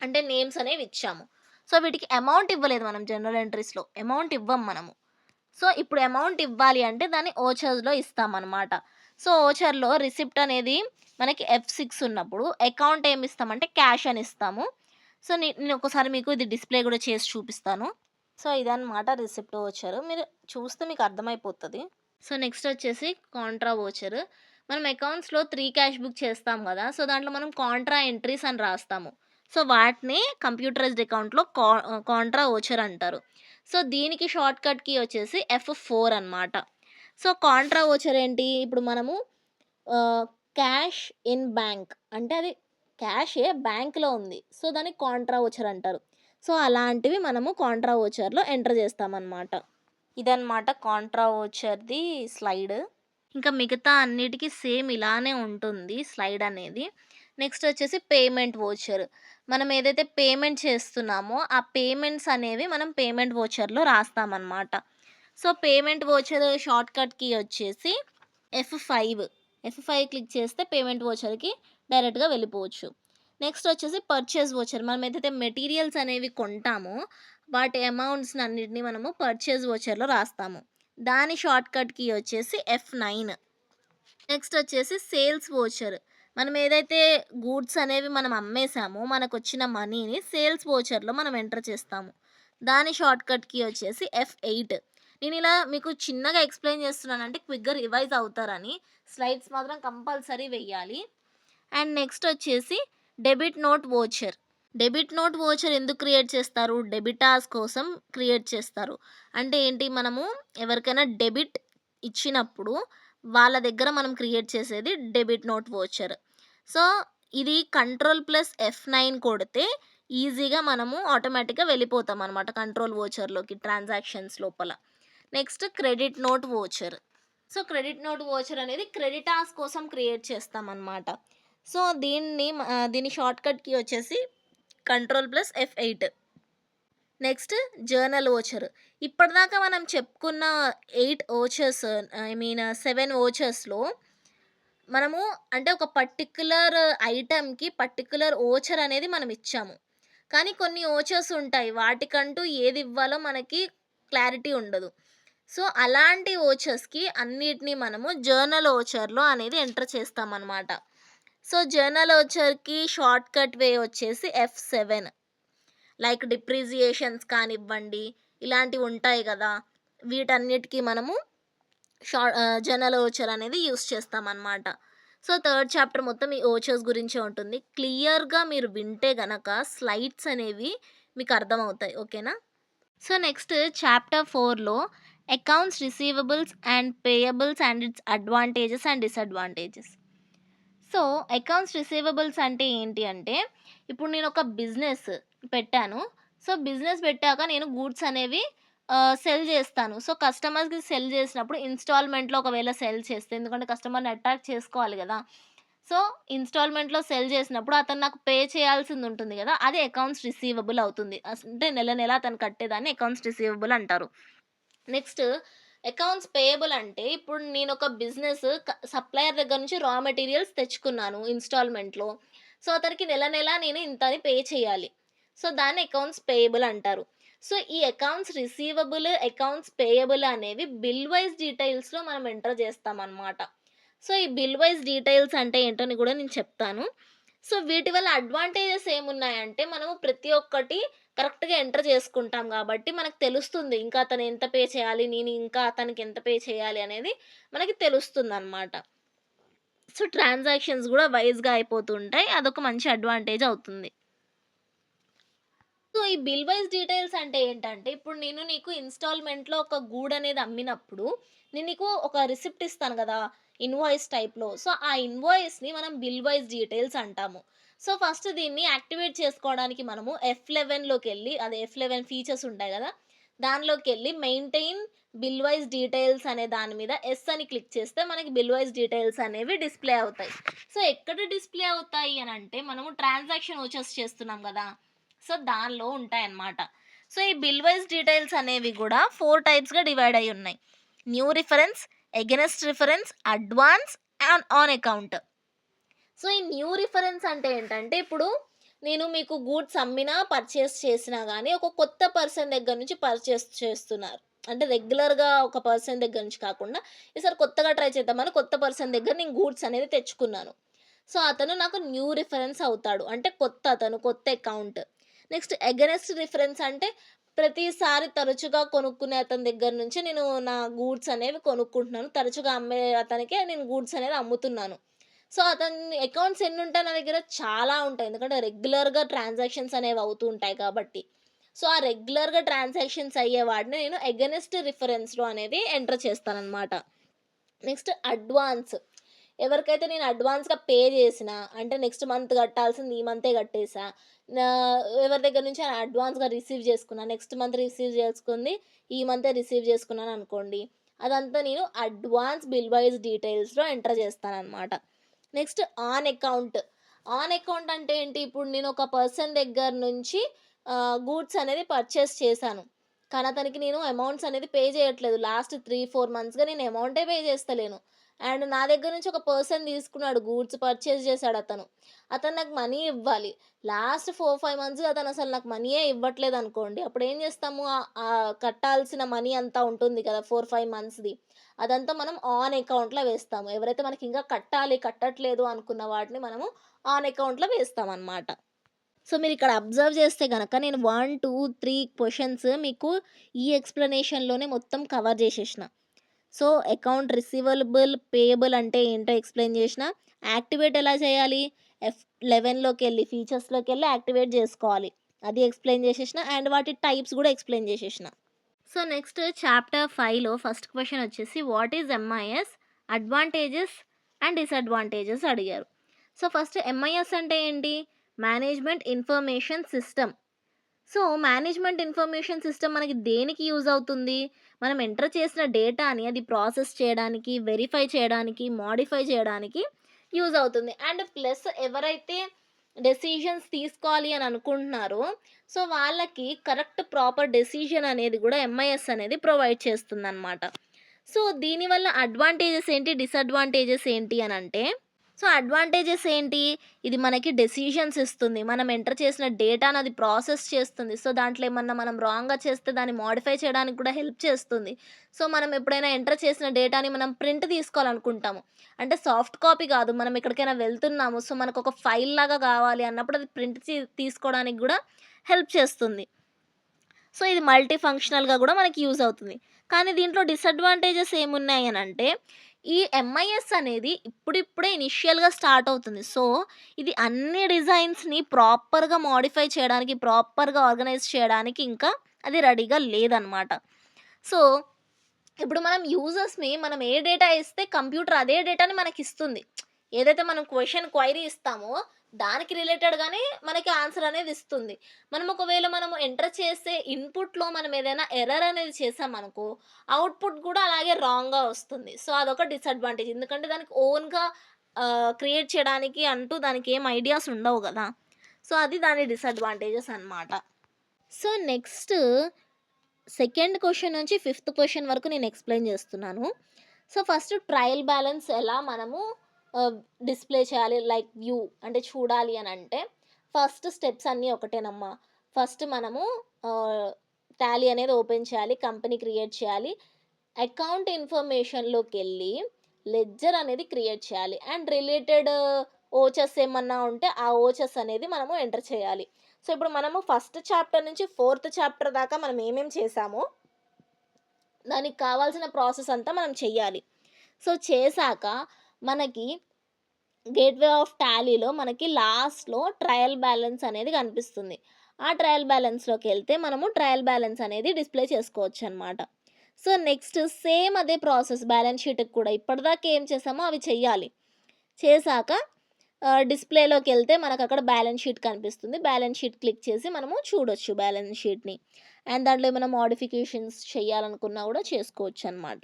అంటే నేమ్స్ అనేవి ఇచ్చాము. సో, వీటికి అమౌంట్ ఇవ్వలేదు మనం జర్నల్ ఎంట్రీస్‌లో. అమౌంట్ ఇవ్వం మనము. సో, ఇప్పుడు అమౌంట్ ఇవ్వాలి అంటే దాన్ని ఓచర్స్‌లో ఇస్తామనమాట. సో, ఓచర్‌లో రిసిప్ట్ అనేది మనకి F6 ఉన్నప్పుడు అకౌంట్ ఏమి ఇస్తామంటే క్యాష్ అని ఇస్తాము. సో, నేను ఒకసారి మీకు ఇది డిస్‌ప్లే కూడా చేసి చూపిస్తాను. సో, ఇదనమాట రిసిప్ట్ ఓచర్. మీరు చూస్తే మీకు అర్థమైపోతది. సో, నెక్స్ట్ వచ్చేసి కాంట్రా ఓచర్. మనం అకౌంట్స్‌లో 3 క్యాష్ బుక్ చేస్తాం గదా! సో, దాంట్లో మనం కాంట్రా ఎంట్రీస్ అని రాస్తాము. సో, వాటిని కంప్యూటరైజ్డ్ అకౌంట్‌లో కాంట్రా ఓచర్ అంటారు. సో, దీనికి షార్ట్‌కట్ కీ వచ్చేసి F4 అనమాట. సో, కాంట్రా ఓచర్ ఏంటి? ఇప్పుడు మనము ఆహ్, క్యాష్ ఇన్ బ్యాంక్ అంటే అది క్యాషే బ్యాంక్‌లో ఉంది. సో, దాన్ని కాంట్రా ఓచర్ అంటారు. సో, అలాంటివి మనము కాంట్రా ఓచర్‌లో ఎంటర్ చేస్తామనమాట. ఇదనమాట కాంట్రా ఓచర్‌ది స్లైడ్. ఇంకా మిగతా అన్నిటికి సేమ్ ఇలానే ఉంటుంది స్లైడ్ అనేది. నెక్స్ట్ వచ్చేసి పేమెంట్ వోచర్. మనం ఏదైతే పేమెంట్ చేస్తున్నామో, ఆ పేమెంట్స్ అనేవి మనం పేమెంట్ వోచర్‌లో రాస్తామనమాట. So, payment voucher shortcut key వచ్చేసి F5. F5 క్లిక్ చేస్తే పేమెంట్ వోచర్‌కి డైరెక్ట్‌గా వెళ్ళిపోవచ్చు. నెక్స్ట్ వచ్చేసి పర్చేస్ వోచర్. మనం ఏదైతే మెటీరియల్స్ అనేవి కొంటామో, వాటి అమౌంట్స్‌ని అన్నిటిని మనము పర్చేస్ వోచర్‌లో రాస్తాము. దాని షార్ట్‌కట్ కీ వచ్చేసి F9. నెక్స్ట్ వచ్చేసి సేల్స్ వోచర్. మనం ఏదైతే గూడ్స్ అనేవి మనం అమ్మేసామో, మనకొచ్చిన మనీని సేల్స్ వోచర్‌లో మనం ఎంటర్ చేస్తాము. దాని షార్ట్‌కట్ కీ వచ్చేసి F8. నేనిలా మీకు చిన్నగా ఎక్స్‌ప్లెయిన్ చేస్తున్నానంటే క్విక్‌గా రివైజ్ అవుతారని. స్లైడ్స్ మాత్రం కంపల్సరీ వెయ్యాలి. అండ్ నెక్స్ట్ వచ్చేసి debit note voucher. Debit note voucher ఎందుకు క్రియేట్ చేస్తారు? డెబిటార్స్ కోసం క్రియేట్ చేస్తారు. అంటే ఏంటి? మనము ఎవరికైనా డెబిట్ ఇచ్చినప్పుడు వాళ్ళ దగ్గర మనం క్రియేట్ చేసేది డెబిట్ నోట్ వోచర్. సో, ఇది కంట్రోల్+F9 కొడితే ఈజీగా మనము ఆటోమేటిక్‌గా వెళ్ళిపోతామనమాట కంట్రోల్ వోచర్‌లోకి ట్రాన్సాక్షన్స్ లోపల. Next credit note voucher. So, credit note voucher అనేది క్రెడిటార్స్ కోసం క్రియేట్ చేస్తామనమాట. సో, దీని షార్ట్‌కట్ కీ వచ్చేసి కంట్రోల్+F8. Next journal voucher. ఇప్పటిదాకా మనం చెప్పుకున్న 8 వోచర్స్ ఐ మీన్ 7 వోచర్స్‌లో మనము అంటే ఒక పర్టిక్యులర్ ఐటెమ్‌కి పర్టిక్యులర్ వోచర్ అనేది మనం ఇచ్చాము. కానీ కొన్ని వోచర్స్ ఉంటాయి. వాటికంటూ ఏది ఇవ్వాలో మనకి క్లారిటీ ఉండదు. సో, అలాంటి వోచర్స్‌కి అన్నిటిని మనము జర్నల్ వోచర్‌లో అనేది ఎంటర్ చేస్తామనమాట. సో, జర్నల్ వోచర్‌కి షార్ట్‌కట్ వే వచ్చేసి F7. లైక్ డిప్రిసియేషన్స్ కానివ్వండి, ఇలాంటివి ఉంటాయి గదా! వీటన్నిటికి మనము జర్నల్ వోచర్ అనేది యూజ్ చేస్తామనమాట. సో, థర్డ్ చాప్టర్ మొత్తం ఈ వోచర్స్ గురించే ఉంటుంది. క్లియర్‌గా మీరు వింటే గనక స్లైడ్స్ అనేవి మీకు అర్థమవుతాయి. ఓకేనా? సో, నెక్స్ట్ చాప్టర్ 4లో accounts receivables and payables and its advantages and disadvantages. So, accounts receivables అంటే ఏంటి అంటే, ఇప్పుడు నేనొక బిజినెస్ పెట్టాను. సో, బిజినెస్ పెట్టాక నేను గూడ్స్ అనేవి సెల్ చేస్తాను. సో, కస్టమర్స్‌కి సెల్ చేసినప్పుడు ఇన్‌స్టాల్‌మెంట్‌లో ఒకవేళ సెల్ చేస్తే ఎందుకంటే కస్టమర్‌ని అట్రాక్ట్ చేసుకోవాలి గదా! సో, ఇన్‌స్టాల్‌మెంట్‌లో సెల్ చేసినప్పుడు అతను నాకు పే చేయాల్సిందుంటుంది గదా! అది అకౌంట్స్ రిసీవబుల్ అవుతుంది. అంటే నెల నెల అతను కట్టేదాన్ని అకౌంట్స్ రిసీవబుల్ అంటారు. నెక్స్ట్ అకౌంట్స్ పేయబుల్ అంటే ఇప్పుడు నేనొక బిజినెస్ సప్లయర్ దగ్గర నుంచి రా మెటీరియల్స్ తెచ్చుకున్నాను ఇన్‌స్టాల్‌మెంట్‌లో. సో, అతనికి నెల నెల నేను ఇంత అని పే చేయాలి. సో, దాన్ని అకౌంట్స్ పేయబుల్ అంటారు. సో, ఈ అకౌంట్స్ రిసీవబుల్, అకౌంట్స్ పేయబుల్ అనేవి బిల్ వైస్ డీటెయిల్స్‌లో మనం ఎంటర్ చేస్తామనమాట. సో, ఈ బిల్ వైస్ డీటెయిల్స్ అంటే ఏంటని గూడా నేను చెప్తాను. సో, వీటి వల్ల అడ్వాంటేజెస్ ఏమున్నాయంటే, మనము ప్రతి ఒక్కటి కరెక్ట్‌గా ఎంటర్ చేసుకుంటాం గాబట్టి, మనకు తెలుస్తుంది. ఇంకా అతను ఎంత పే చేయాలి, నేను ఇంకా అతనికి ఎంత పే చేయాలి అనేది మనకి తెలుస్తుందనమాట. సో, ట్రాన్సాక్షన్స్ గూడా వైస్‌గా అయిపోతుంటాయి. అదొక మంచి అడ్వాంటేజ్ అవుతుంది. సో, ఈ బిల్ వైస్ డీటెయిల్స్ అంటే ఏంటంటే, ఇప్పుడు నేను నీకు ఇన్‌స్టాల్‌మెంట్‌లో ఒక గూడనేది అమ్మినప్పుడు, నేను నీకు ఒక రిసిప్ట్ ఇస్తాను గదా! ఇన్వాయిస్ టైప్‌లో. సో, ఆ ఇన్వాయిస్‌ని మనం బిల్ వైస్ డీటెయిల్స్ అంటాము. సో, ఫస్ట్ దీన్ని యాక్టివేట్ చేసుకోవడానికి మనము F11లోకెళ్ళి అదే F11 ఫీచర్స్ ఉంటాయి గదా! దానిలోకెళ్ళి మెయింటైన్ బిల్ వైస్ డీటెయిల్స్ అనే దాని మీద యెస్ అని క్లిక్ చేస్తే మనకి బిల్ వైస్ డీటెయిల్స్ అనేవి డిస్‌ప్లే అవుతాయి. సో, ఎక్కడ డిస్‌ప్లే అవుతాయి అనంటే, మనము ట్రాన్సాక్షన్ వోచర్స్ చేస్తున్నాం గదా! సో, దానిలో ఉంటాయన్నమాట. సో, ఈ బిల్ వైస్ డీటెయిల్స్ అనేవి గూడా 4 టైప్స్‌గా డివైడ్ అయ్యున్నాయి. New reference, against reference, advance and on account. So, ఈ న్యూ రిఫరెన్స్ అంటే ఏంటంటే, ఇప్పుడు నేను మీకు గూడ్స్ అమ్మినా, పర్చేస్ చేసినా గానీ, ఒక కొత్త పర్సన్ దగ్గర నుంచి పర్చేస్ చేస్తున్నారు. అంటే రెగ్యులర్‌గా ఒక పర్సన్ దగ్గర నుంచి కాకుండా, ఈసారి కొత్తగా ట్రై చేద్దామని కొత్త పర్సన్ దగ్గర నేను గూడ్స్ అనేది తెచ్చుకున్నాను. సో, అతను నాకు న్యూ రిఫరెన్స్ అవుతాడు. అంటే కొత్త అతను, కొత్త అకౌంట్. నెక్స్ట్ ఎగనెస్ట్ రిఫరెన్స్ అంటే ప్రతిసారి తరచుగా కొనుక్కునే అతని దగ్గర నుంచి నేను నా గూడ్స్ అనేవి కొనుక్కుంటున్నాను. తరచుగా అమ్మే అతనికే నేను గూడ్స్ అనేది అమ్ముతున్నాను. సో, అతని అకౌంట్స్ ఎన్నుంటాయి నా దగ్గర? చాలా ఉంటాయి. ఎందుకంటే రెగ్యులర్‌గా ట్రాన్సాక్షన్స్ అనేవి అవుతూ ఉంటాయి కాబట్టి. సో, ఆ రెగ్యులర్‌గా ట్రాన్సాక్షన్స్ అయ్యే వాడిని నేను ఎగనెస్ట్ రిఫరెన్స్‌లో అనేది ఎంటర్ చేస్తాననమాట. Next advance. ఎవరికైతే నేను అడ్వాన్స్‌గా పే చేసినా, అంటే నెక్స్ట్ మంత్ కట్టాల్సింది ఈ మంతే కట్టేసా. నా ఎవరి దగ్గర నుంచి అడ్వాన్స్‌గా రిసీవ్ చేసుకున్నా. నెక్స్ట్ మంత్ రిసీవ్ చేసుకుంది ఈ మంతే రిసీవ్ చేసుకున్నాననుకోండి. అదంతా నేను అడ్వాన్స్ బిల్ వైస్ డీటెయిల్స్‌లో ఎంటర్ చేస్తాననమాట. Next on account. On account అంటే ఏంటి? ఇప్పుడు నేను ఒక పర్సన్ దగ్గర నుంచి గూడ్స్ అనేది పర్చేస్ చేశాను. కానీ అతనికి నేను అమౌంట్స్ అనేది పే చేయట్లేదు. లాస్ట్ 3, 4 మంత్స్‌గా నేను అమౌంటే పే చేస్తలేను. అండ్ నా దగ్గర నుంచి ఒక పర్సన్ తీసుకున్నాడు. గూడ్స్ పర్చేస్ చేశాడతను. అతను నాకు మనీ ఇవ్వాలి. లాస్ట్ 4, 5 మంత్స్‌గా అతనసలు నాకు మనీయే ఇవ్వట్లేదనుకోండి. అప్పుడేం చేస్తాము? కట్టాల్సిన మనీ అంతా ఉంటుంది కదా! 4, 5 మంత్స్‌ది. అదంతా మనం ఆన్ అకౌంట్‌లో వేస్తాము. ఎవరైతే మనకింకా కట్టాలి, కట్టట్లేదు అనుకున్న వాటిని మనము ఆన్ అకౌంట్‌లో వేస్తామనమాట. సో, మీరిక్కడ అబ్జర్వ్ చేస్తే గనక నేను 1, 2, 3 క్వెషన్స్ మీకు ఈ ఎక్స్‌ప్లనేషన్‌లోనే మొత్తం కవర్ చేసేషిన. సో, అకౌంట్ రిసీవబుల్, పేయబుల్ అంటే ఏంటో ఎక్స్‌ప్లెయిన్ చేషిన. యాక్టివేట్ ఎలా చేయాలి? F11లోకెళ్ళి ఫీచర్స్‌లోకెళ్ళి యాక్టివేట్ జేసుకోవాలి. అది ఎక్స్‌ప్లెయిన్ చేసేషిన. అండ్ వాటి టైప్స్ గూడా ఎక్స్‌ప్లెయిన్ చేసేషిన. సో, నెక్స్ట్ చాప్టర్ 5లో ఫస్ట్ క్వెషన్ వచ్చేసి what is MIS? Advantages and disadvantages అడిగారు. సో, ఫస్ట్ ఎంఐఎస్ అంటే ఏంటి? Management information system. So, management information system మనకి దేనికి యూజ్ అవుతుంది? మనం ఎంటర్ చేసిన డేటాని అది ప్రాసెస్ చేయడానికి, వెరిఫై చేయడానికి, మోడిఫై చేయడానికి యూజ్ అవుతుంది. అండ్ ప్లస్ ఎవరైతే డెసిషన్స్ తీసుకోవాలి అని అనుకుంటున్నారో, సో వాళ్ళకి కరెక్ట్ ప్రాపర్ డెసిషన్ అనేది గూడా ఎంఐఎస్ అనేది ప్రొవైడ్ చేస్తుందనమాట. సో దీనివల్ల అడ్వాంటేజెస్ ఏంటి? డిసడ్వాంటేజెస్ ఏంటి అనంటే, సో అడ్వాంటేజెస్ ఏంటి? ఇది మనకి డెసిషన్స్ ఇస్తుంది. మనం ఎంటర్ చేసిన డేటాను అది ప్రాసెస్ చేస్తుంది. సో దాంట్లో ఏమన్నా మనం రాంగ్‌గా చేస్తే దాన్ని మోడిఫై చేయడానికి కూడా హెల్ప్ చేస్తుంది. సో మనం ఎప్పుడైనా ఎంటర్ చేసిన డేటాని మనం ప్రింట్ తీసుకోవాలనుకుంటాము. అంటే సాఫ్ట్ కాపీ కాదు. మనం ఎక్కడికైనా వెళ్తున్నాము. సో మనకొక ఫైల్ లాగా కావాలి అన్నప్పుడు అది ప్రింట్ తీసుకోవడానికి గూడా హెల్ప్ చేస్తుంది. సో ఇది మల్టీ ఫంక్షనల్‌గా గూడా మనకి యూజ్ అవుతుంది. కానీ దీంట్లో డిసడ్వాంటేజెస్ ఏమున్నాయి అనంటే, ఈ ఎంఐఎస్ అనేది ఇప్పుడిప్పుడే ఇనిషియల్‌గా స్టార్ట్ అవుతుంది. సో ఇది అన్ని డిజైన్స్‌ని ప్రాపర్‌గా మోడిఫై చేయడానికి, ప్రాపర్‌గా ఆర్గనైజ్ చేయడానికి ఇంకా అది రెడీగా లేదనమాట. సో ఇప్పుడు మనం యూజర్స్‌ని మనం ఏ డేటా ఇస్తే కంప్యూటర్ అదే డేటాని మనకిస్తుంది. ఏదైతే మనం క్వెరీ ఇస్తామో దానికి రిలేటెడ్‌గానే మనకి ఆన్సర్ అనేది ఇస్తుంది. మనం ఒకవేళ మనము ఎంటర్ చేసే ఇన్‌పుట్‌లో మనం ఏదైనా ఎర్రర్ అనేది చేశామనుకో, అవుట్‌పుట్ కూడా అలాగే రాంగ్‌గా వస్తుంది. సో అదొక డిసడ్వాంటేజ్. ఎందుకంటే దానికి ఓన్‌గా క్రియేట్ చేయడానికి అంటూ దానికి ఏం ఐడియాస్ ఉండవు గదా! సో అది దాని డిసడ్వాంటేజెస్ అన్నమాట. సో నెక్స్ట్ సెకండ్ క్వెషన్ నుంచి ఫిఫ్త్ క్వెషన్ వరకు నేను ఎక్స్‌ప్లెయిన్ చేస్తున్నాను. సో ఫస్ట్ ట్రయల్ బ్యాలెన్స్ ఎలా మనము డిస్‌ప్లే చేయాలి లైక్ వ్యూ అంటే చూడాలి అనంటే, ఫస్ట్ స్టెప్స్ అన్నీ ఒకటేనమ్మా. ఫస్ట్ మనము టాలీ అనేది ఓపెన్ చేయాలి. కంపెనీ క్రియేట్ చేయాలి. అకౌంట్ ఇన్ఫర్మేషన్‌లోకెళ్ళి లెడ్జర్ అనేది క్రియేట్ చేయాలి. అండ్ రిలేటెడ్ ఓచెస్ ఏమన్నా ఉంటే ఆ ఓచెస్ అనేది మనము ఎంటర్ చేయాలి. సో ఇప్పుడు మనము ఫస్ట్ చాప్టర్ నుంచి ఫోర్త్ చాప్టర్ దాకా మనం ఏమేం చేశామో, దానికి కావాల్సిన ప్రాసెస్ అంతా మనం చెయ్యాలి. సో చేశాక మనకి గేట్‌వే ఆఫ్ టాలీలో మనకి లాస్ట్‌లో ట్రయల్ బ్యాలెన్స్ అనేది కనిపిస్తుంది. ఆ ట్రయల్ బ్యాలెన్స్‌లోకెళ్తే మనము ట్రయల్ బ్యాలెన్స్ అనేది డిస్‌ప్లే చేసుకోవచ్చనమాట. సో నెక్స్ట్ సేమ్ అదే ప్రాసెస్ బ్యాలెన్స్ షీట్‌కి కూడా ఇప్పటిదాకా ఏం చేసామో అవి చెయ్యాలి. చేశాక డిస్‌ప్లేలోకెళ్తే మనకక్కడ బ్యాలెన్స్ షీట్ కనిపిస్తుంది. బ్యాలెన్స్ షీట్ క్లిక్ చేసి మనము చూడొచ్చు బ్యాలెన్స్ షీట్‌ని. అండ్ దాంట్లో ఏమైనా మోడిఫికేషన్స్ చేయాలనుకున్నా కూడా చేసుకోవచ్చనమాట.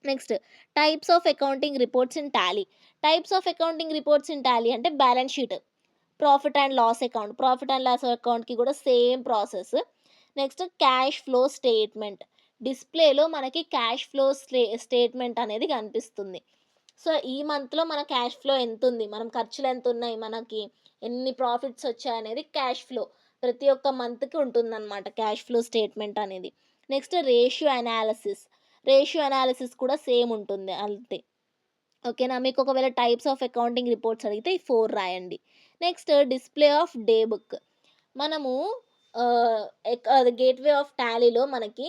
Next types of accounting reports in Tally. Types of accounting reports in Tally అంటే balance sheet, profit and loss account. Profit and loss అకౌంట్‌కి కూడా same process. Next cash flow statement. డిస్‌ప్లేలో మనకి క్యాష్ ఫ్లో స్టేట్మెంట్ అనేది కనిపిస్తుంది. So ఈ మంత్‌లో మన క్యాష్ ఫ్లో ఎంతుంది? మనం ఖర్చులు ఎంతున్నయి? మనకి ఎన్ని ప్రాఫిట్స్ వచ్చాయనేది క్యాష్ ఫ్లో. ప్రతి ఒక్క మంత్‌కి ఉంటుందనమాట క్యాష్ ఫ్లో స్టేట్మెంట్ అనేది. Next ratio analysis. Ratio analysis కూడా సేమ్ ఉంటుంది అంతే. ఓకేనా? మీకు ఒకవేళ టైప్స్ ఆఫ్ అకౌంటింగ్ రిపోర్ట్స్ అడిగితే ఈ 4 రాయండి. Next display of day book. మనము అది గేట్‌వే ఆఫ్ టాలీలో మనకి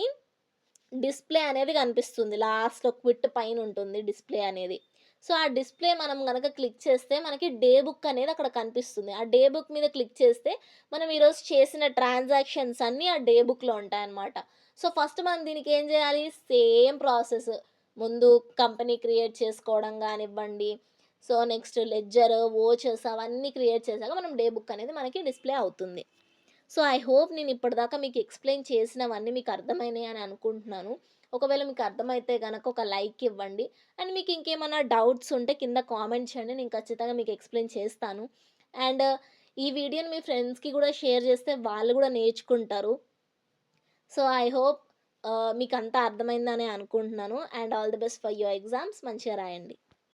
డిస్‌ప్లే అనేది కనిపిస్తుంది. లాస్ట్‌లో క్విట్ పైనుంటుంది డిస్‌ప్లే అనేది. సో, ఆ డిస్‌ప్లే మనం గనక క్లిక్ చేస్తే మనకి డే బుక్ అనేది అక్కడ కనిపిస్తుంది. ఆ డే బుక్ మీద క్లిక్ చేస్తే మనం ఈరోజు చేసిన ట్రాన్సాక్షన్స్ అన్నీ ఆ డే బుక్‌లో ఉంటాయన్నమాట. సో, ఫస్ట్ మనం దీనికి ఏం చేయాలి? Same process. ముందు కంపెనీ క్రియేట్ చేసుకోవడం గానివ్వండి, సో, నెక్స్ట్ లెడ్జర్, వోచర్స్ అవన్నీ క్రియేట్ చేశాక మనం డే బుక్ అనేది మనకి డిస్‌ప్లే అవుతుంది. సో, ఐ హోప్ నేను ఇప్పటిదాకా మీకు ఎక్స్‌ప్లెయిన్ చేసినవన్నీ మీకు అర్థమైనాయి అని అనుకుంటున్నాను. ఒకవేళ మీకు అర్థమైతే గనక ఒక లైక్ ఇవ్వండి. అండ్ మీకు ఇంకేమన్నా డౌట్స్ ఉంటే కింద కామెంట్ చేయండి. నేను ఖచ్చితంగా మీకు ఎక్స్‌ప్లెయిన్ చేస్తాను. అండ్ ఈ వీడియోని మీ ఫ్రెండ్స్‌కి గూడా షేర్ చేస్తే వాళ్ళు గూడా నేర్చుకుంటారు. సో, ఐ హోప్ మీకంతా అర్థమైందనే అనుకుంటున్నాను. And all the best for your exams. మంచిగా రాయండి.